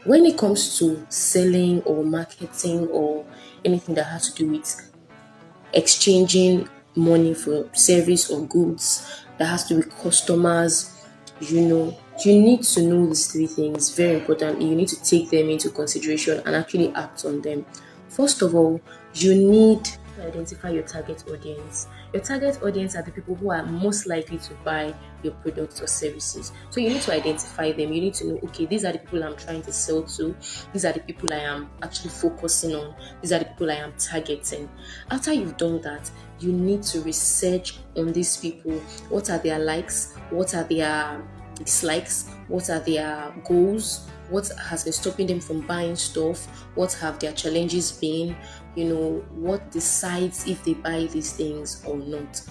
When it comes to selling or marketing or anything that has to do with exchanging money for service or goods that has to do with customers, you need to know these three things. Very important. You need to take them into consideration and actually act on them. First of all, you need to identify your target audience. Your target audience are the people who are most likely to buy your products or services. So you need to identify them. You need to know, okay, these are the people I'm trying to sell to. These are the people I am actually focusing on. These are the people I am targeting. After you've done that, you need to research on these people. What are their likes? What are their dislikes? What are their goals? What has been stopping them from buying stuff? What have their challenges been? What decides if they buy these things or not?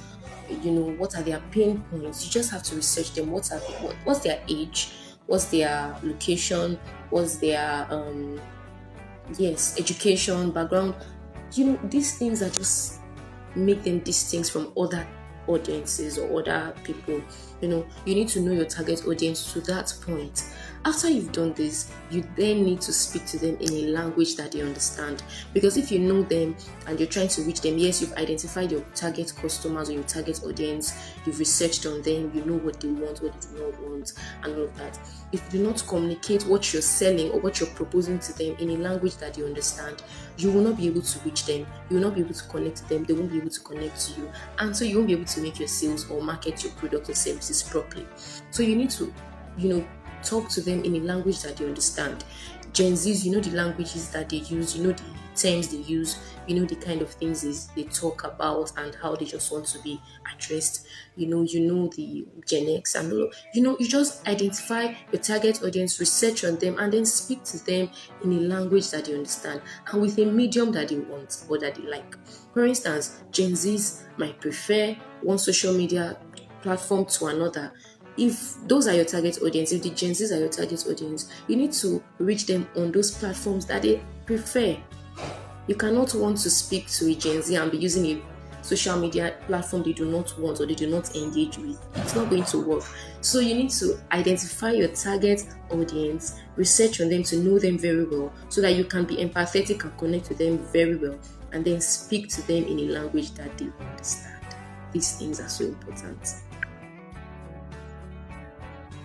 What are their pain points? You just have to research them. What's their age? What's their location? What's their education background? These things are just make them distinct from other audiences or other people. You need to know your target audience to that point. After you've done this, you then need to speak to them in a language that they understand. Because if you know them and you're trying to reach them, yes, you've identified your target customers or your target audience, you've researched on them, you know what they want, what they do not want, and all of that. If you do not communicate what you're selling or what you're proposing to them in a language that they understand, you will not be able to reach them. You will not be able to connect to them. They won't be able to connect to you. And so you won't be able to make your sales or market your product or services properly. So you need to, talk to them in a language that they understand. Gen Zs, the languages that they use, the terms they use, the kind of things they talk about and how they just want to be addressed. The Gen X and all. You just identify your target audience, research on them, and then speak to them in a language that they understand and with a medium that they want or that they like. For instance, Gen Zs might prefer one social media platform to another. If those are your target audience, if the Gen Zs are your target audience, you need to reach them on those platforms that they prefer. You cannot want to speak to a Gen Z and be using a social media platform they do not want or they do not engage with. It's not going to work. So you need to identify your target audience, research on them to know them very well so that you can be empathetic and connect with them very well, and then speak to them in a language that they understand. These things are so important.